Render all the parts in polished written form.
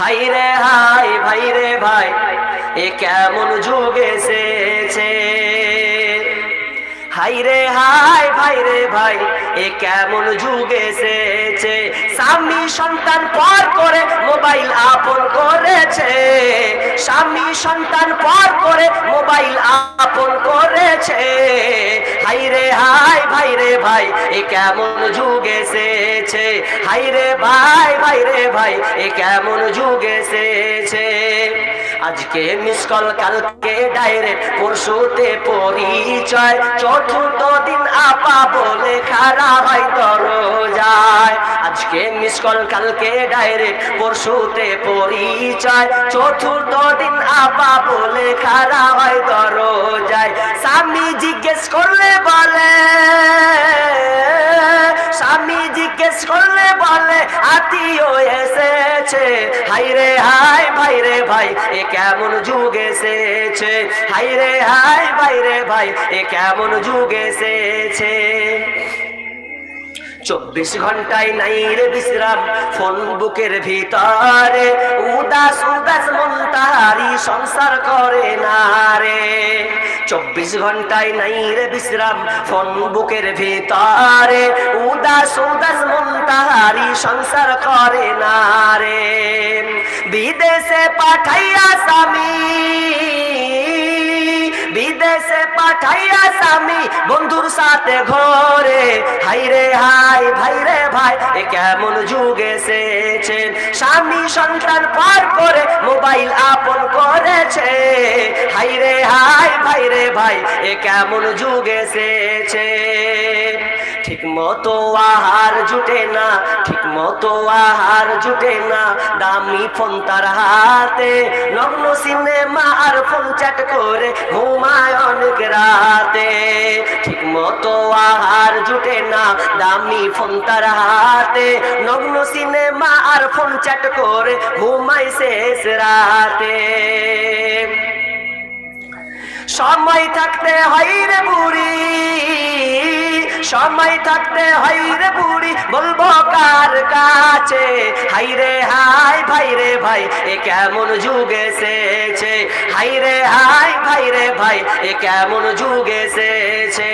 High রে high ভাই রে ভাই, এ কেমন যুগ এসেছে। হাই রে হাই ভাই রে ভাই, এ কেমন যুগ এসেছে। স্বামী সন্তান পর করে মোবাইল আপন করেছে, স্বামী সন্তান পর করে মোবাইল আপন করেছে। হাই রে হাই ভাই রে ভাই, এ কেমন যুগ এসেছে। হাই রে ভাই ভাই রে ভাই, এ কেমন যুগ এসেছে। আজকে মিস কল কালকে ডাইরেক্ট, পরশুতে পরিচয়, চতুর্থ দিন আপা বলে খাড়া হয় দরজায়। আজকে মিস কল কালকে ডাইরেক্ট, পরশুতে পরিচয়, চতুর্থ দিন আপা বলে খাড়া হয় দরজায়। স্বামী জিজ্ঞেস করলে বলে, স্বামী জিজ্ঞেস করলে বলে আত্মীয় এসেছে। হাই রে হাই ভাই রে ভাই, এ কেমন যুগ এসেছে। হাই রে হাই ভাই রে ভাই, এ কেমন যুগ এসেছে। 24 ঘন্টায় নাই রে বিশ্রাম, ফোন বুকের ভিতরে, উদাস উদাস মন তাহারি সংসার করে না রে। 24 ঘন্টায় নাই রে বিশ্রাম, ফোন বুকের ভিতরে, উদাস উদাস মন তাহারি সংসার করে না রে। বিদেশে পাঠাইয়া স্বামী, বিদেশে পাঠাইয়া স্বামী বন্ধুর সাথে ঘরে। হাই রে হাই ভাই রে ভাই, এ কেমন যুগ এসেছে। স্বামী সন্তান পার করে মোবাইল আপন করেছে। হাই রে হাই ভাই রে ভাই, এ কেমন যুগ এসেছে। ঠিক মতো আহার জুটে না, ঠিক মতো আহার জুটে না, দামি ফোন তার হাতে, নগ্ন সিনেমা আর ফোন চ্যাট করে ঘুমায় অনেক রাতে। ঠিক মতো আহার জুটে না, দামি ফোন তার হাতে, নগ্ন সিনেমা আর ফোন চ্যাট করে ঘুমায় শেষ রাতে। সময় থাকতে হয় রে বুড়ি, সময় থাকতে হয় রে বুড়ি, বলবো কার কাছে। হাই রে হাই ভাই রে ভাই, এ কেমন যুগ এসেছে। হাই রে হাই ভাই রে ভাই, এ কেমন যুগ এসেছে।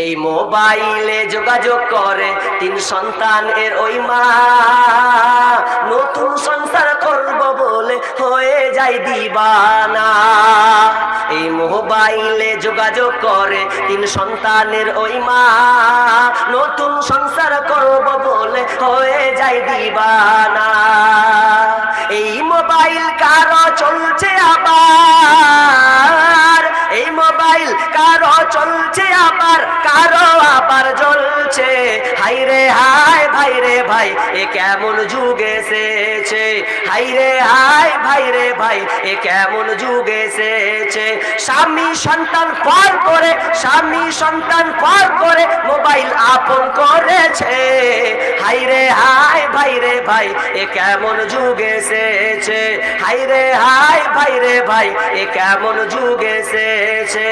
এই মোবাইলে যোগাযোগ করে 3 সন্তানের ওই মা, নতুন সংসার করব বলে হয়ে যায় দিবানা। এই মোবাইলে যোগাযোগ করে 3 সন্তানের ওই মা, নতুন সংসার করব বলে হয়ে যায় দিবানা। এই মোবাইল কারো চলছে আবার, এই মোবাইল কারো চলছে আবার, কারো আবার জ্বলছে। হাই রে হাই ভাই রে ভাই, এ কেমন যুগ এসেছে। হাই রে হাই ভাই রে ভাই, এ কেমন যুগ এসেছে। স্বামী সন্তান পর করে, স্বামী সন্তান পর করে মোবাইল আপন করেছে। হাই রে হাই ভাই রে ভাই, এ কেমন যুগ এসেছে। হাই রে হাই ভাই রে ভাই, এ কেমন যুগ এসেছে।